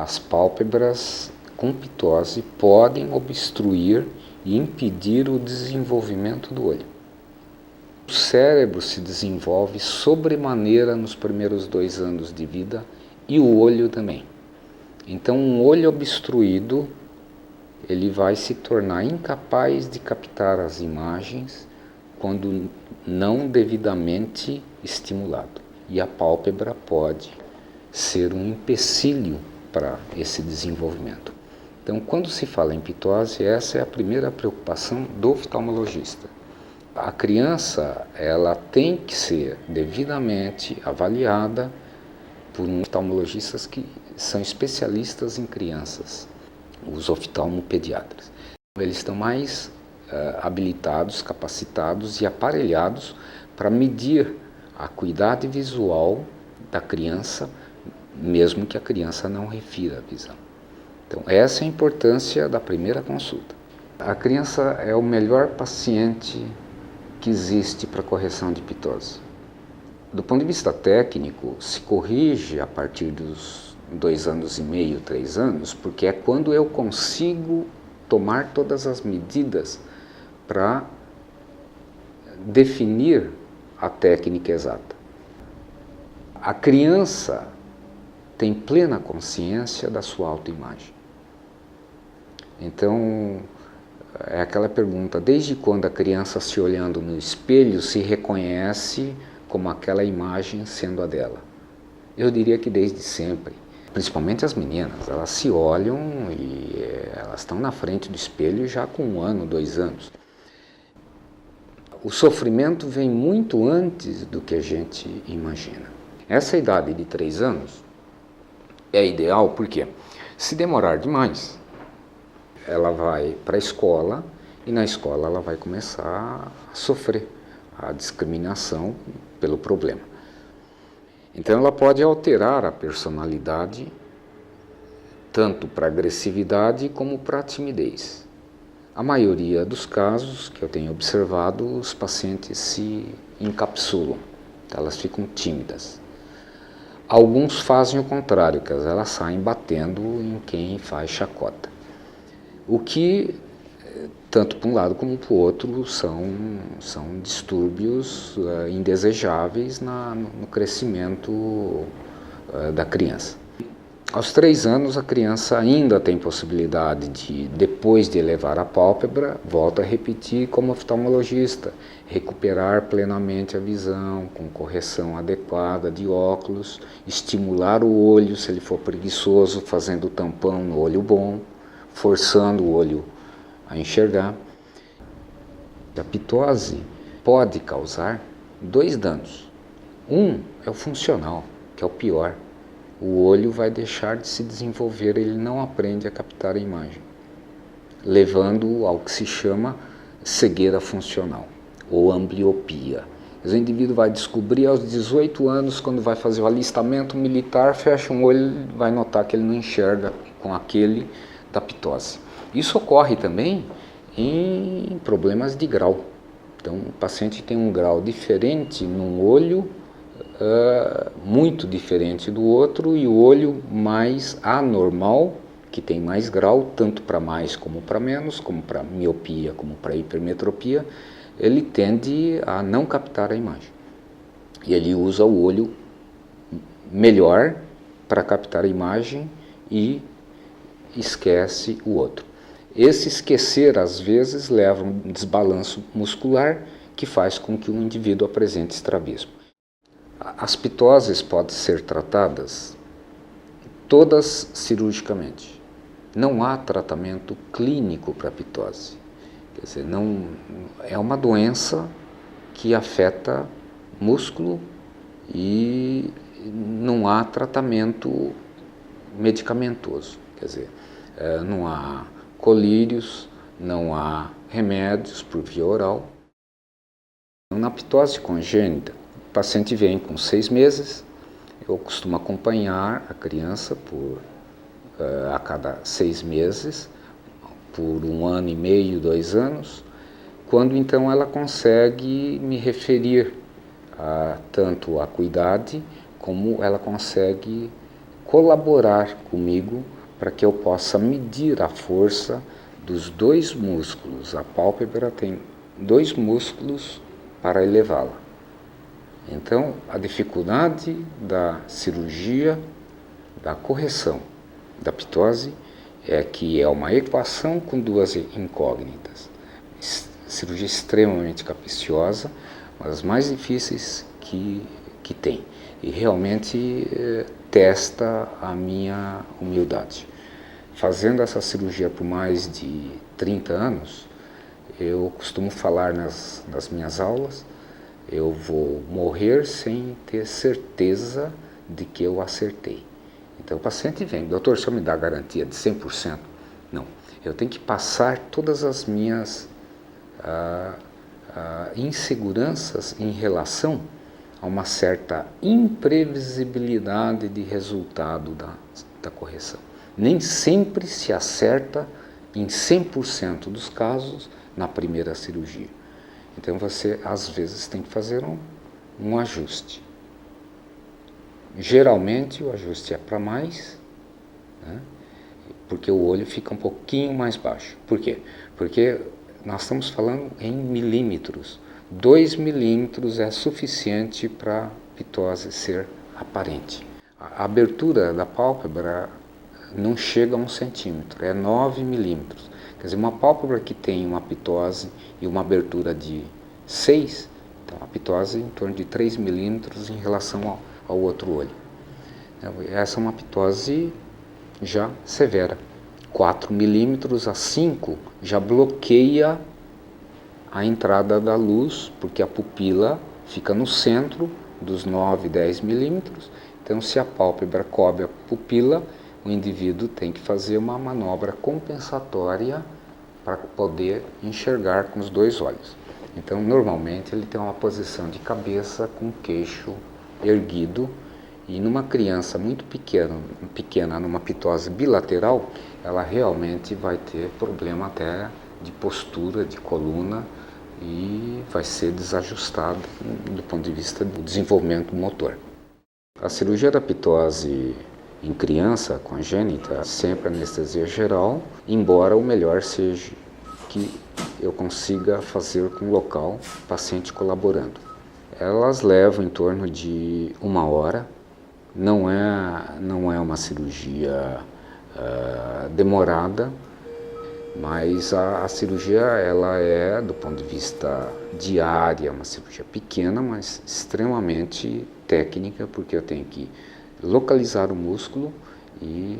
as pálpebras com pitose podem obstruir e impedir o desenvolvimento do olho. O cérebro se desenvolve sobremaneira nos primeiros 2 anos de vida e o olho também. Então, um olho obstruído, ele vai se tornar incapaz de captar as imagens quando não devidamente estimulado. E a pálpebra pode ser um empecilho para esse desenvolvimento. Então, quando se fala em pitose, essa é a primeira preocupação do oftalmologista. A criança, ela tem que ser devidamente avaliada por oftalmologistas que são especialistas em crianças, os oftalmopediatras. Eles estão mais habilitados, capacitados e aparelhados para medir a acuidade visual da criança, mesmo que a criança não refira a visão. Então, essa é a importância da primeira consulta. A criança é o melhor paciente que existe para correção de pitose. Do ponto de vista técnico, se corrige a partir dos 2 anos e meio, 3 anos, porque é quando eu consigo tomar todas as medidas para definir a técnica exata. A criança tem plena consciência da sua autoimagem. Então, é aquela pergunta, desde quando a criança se olhando no espelho se reconhece como aquela imagem sendo a dela? Eu diria que desde sempre. Principalmente as meninas, elas se olham e elas estão na frente do espelho já com 1 ano, 2 anos. O sofrimento vem muito antes do que a gente imagina. Essa idade de 3 anos é ideal porque, se demorar demais, ela vai para a escola e na escola ela vai começar a sofrer a discriminação pelo problema. Então ela pode alterar a personalidade tanto para agressividade como para timidez. A maioria dos casos que eu tenho observado, os pacientes se encapsulam, elas ficam tímidas. Alguns fazem o contrário, que elas saem batendo em quem faz chacota. O que, tanto para um lado como para o outro, são distúrbios indesejáveis no crescimento da criança. Aos 3 anos, a criança ainda tem possibilidade de, depois de elevar a pálpebra, volta a repetir como oftalmologista, recuperar plenamente a visão, com correção adequada de óculos, estimular o olho, se ele for preguiçoso, fazendo tampão no olho bom, forçando o olho a enxergar. A pitose pode causar 2 danos. Um é o funcional, que é o pior. O olho vai deixar de se desenvolver, ele não aprende a captar a imagem, levando ao que se chama cegueira funcional, ou ambliopia. O indivíduo vai descobrir aos 18 anos, quando vai fazer o alistamento militar, fecha um olho e vai notar que ele não enxerga com aquele da pitose. Isso ocorre também em problemas de grau. Então, o paciente tem um grau diferente num olho, muito diferente do outro, e o olho mais anormal, que tem mais grau, tanto para mais como para menos, como para miopia, como para hipermetropia, ele tende a não captar a imagem. E ele usa o olho melhor para captar a imagem e esquece o outro. Esse esquecer, às vezes, leva a um desbalanço muscular que faz com que o indivíduo apresente estrabismo. As pitoses podem ser tratadas todas cirurgicamente. Não há tratamento clínico para a pitose. Quer dizer, não, é uma doença que afeta músculo e não há tratamento medicamentoso. Quer dizer, não há colírios, não há remédios por via oral. Na pitose congênita, o paciente vem com 6 meses, eu costumo acompanhar a criança a cada 6 meses, por 1 ano e meio, 2 anos, quando então ela consegue me referir tanto à acuidade, como ela consegue colaborar comigo para que eu possa medir a força dos dois músculos. A pálpebra tem dois músculos para elevá-la. Então, a dificuldade da cirurgia, da correção da ptose, é que é uma equação com duas incógnitas. Cirurgia extremamente capciosa, uma das mais difíceis que tem. E realmente testa a minha humildade. Fazendo essa cirurgia por mais de 30 anos, eu costumo falar nas minhas aulas, eu vou morrer sem ter certeza de que eu acertei. Então o paciente vem, doutor, o senhor me dá a garantia de 100%? Não, eu tenho que passar todas as minhas inseguranças em relação a uma certa imprevisibilidade de resultado da correção. Nem sempre se acerta em 100% dos casos na primeira cirurgia. Então você às vezes tem que fazer um ajuste. Geralmente o ajuste é para mais, né? Porque o olho fica um pouquinho mais baixo. Por quê? Porque nós estamos falando em milímetros. 2 milímetros é suficiente para a ptose ser aparente. A abertura da pálpebra não chega a 1 centímetro, é 9 milímetros. Quer dizer, uma pálpebra que tem uma ptose e uma abertura de 6, então a ptose em torno de 3 milímetros em relação ao outro olho. Essa é uma ptose já severa. 4 milímetros a 5 já bloqueia a entrada da luz, porque a pupila fica no centro dos 9, 10 milímetros. Então, se a pálpebra cobre a pupila, o indivíduo tem que fazer uma manobra compensatória para poder enxergar com os dois olhos. Então, normalmente, ele tem uma posição de cabeça com o queixo erguido, e numa criança muito pequena, numa ptose bilateral, ela realmente vai ter problema até de postura, de coluna, e vai ser desajustada do ponto de vista do desenvolvimento motor. A cirurgia da ptose em criança congênita, sempre anestesia geral, embora o melhor seja que eu consiga fazer com o local, paciente colaborando. Elas levam em torno de 1 hora, não é uma cirurgia demorada, mas a cirurgia ela é, do ponto de vista diário, uma cirurgia pequena, mas extremamente técnica, porque eu tenho que localizar o músculo e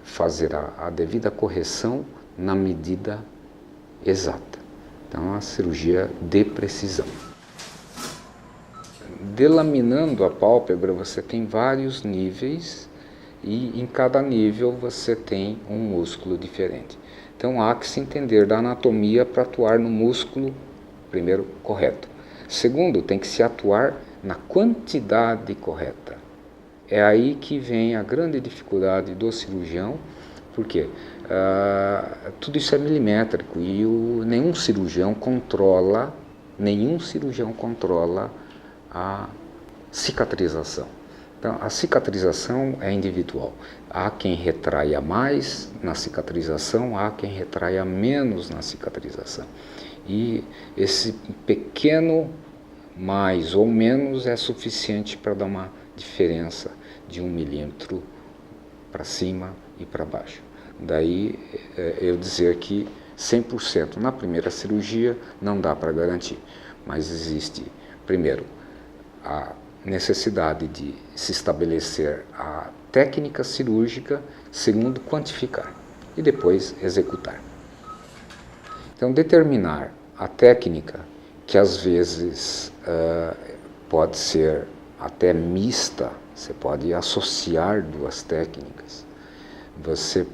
fazer a devida correção na medida exata. Então, é uma cirurgia de precisão. Delaminando a pálpebra, você tem vários níveis e em cada nível você tem um músculo diferente. Então há que se entender da anatomia para atuar no músculo, primeiro, correto. Segundo, tem que se atuar na quantidade correta. É aí que vem a grande dificuldade do cirurgião, porque tudo isso é milimétrico e nenhum cirurgião controla a cicatrização. Então, a cicatrização é individual. Há quem retraia mais na cicatrização, há quem retraia menos na cicatrização. E esse pequeno mais ou menos é suficiente para dar uma diferença de 1 milímetro para cima e para baixo. Daí eu dizer que 100% na primeira cirurgia não dá para garantir, mas existe, primeiro, a necessidade de se estabelecer a técnica cirúrgica, segundo, quantificar e depois executar. Então, determinar a técnica, que às vezes pode ser até mista, você pode associar duas técnicas, você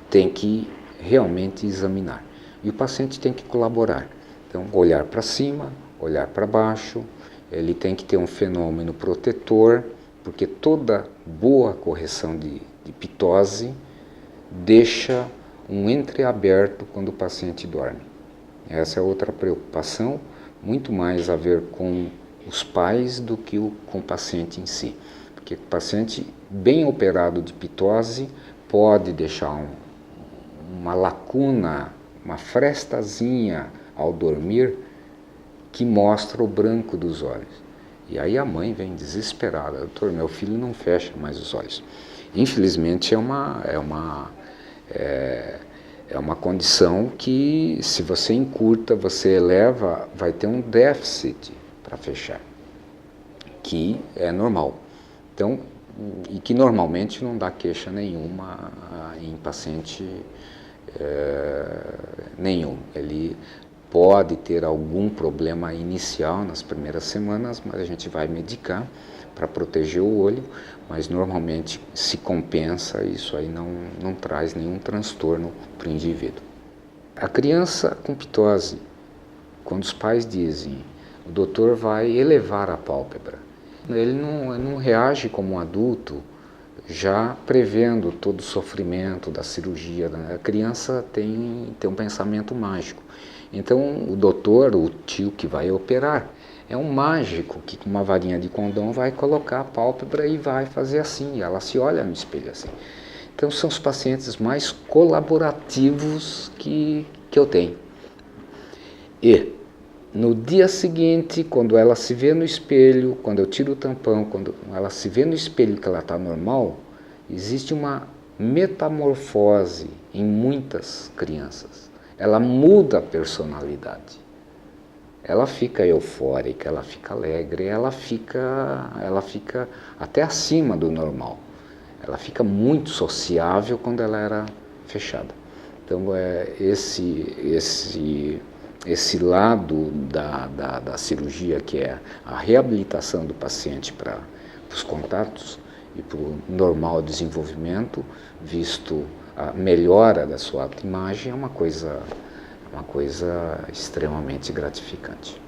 tem que realmente examinar. E o paciente tem que colaborar. Então, olhar para cima, olhar para baixo, ele tem que ter um fenômeno protetor, porque toda boa correção de ptose deixa um entreaberto quando o paciente dorme. Essa é outra preocupação, muito mais a ver com os pais do que com o paciente em si. Porque o paciente bem operado de ptose pode deixar uma lacuna, uma frestazinha ao dormir que mostra o branco dos olhos. E aí a mãe vem desesperada: doutor, meu filho não fecha mais os olhos. Infelizmente é uma condição que, se você encurta, você eleva, vai ter um déficit para fechar, que é normal. Então, e que normalmente não dá queixa nenhuma em paciente nenhum. Ele pode ter algum problema inicial nas primeiras semanas, mas a gente vai medicar para proteger o olho, mas normalmente se compensa, isso aí não traz nenhum transtorno para o indivíduo. A criança com ptose, quando os pais dizem, o doutor vai elevar a pálpebra, ele não reage como um adulto, já prevendo todo o sofrimento da cirurgia. A criança tem um pensamento mágico. Então o doutor, o tio que vai operar, é um mágico que com uma varinha de condão vai colocar a pálpebra e vai fazer assim, e ela se olha no espelho assim. Então são os pacientes mais colaborativos que eu tenho. E no dia seguinte, quando ela se vê no espelho, quando eu tiro o tampão, quando ela se vê no espelho que ela está normal, existe uma metamorfose em muitas crianças. Ela muda a personalidade. Ela fica eufórica, ela fica alegre, ela fica até acima do normal. Ela fica muito sociável quando ela era fechada. Então, esse lado da cirurgia, que é a reabilitação do paciente para os contatos e para o normal desenvolvimento, visto a melhora da sua autoimagem, é uma coisa extremamente gratificante.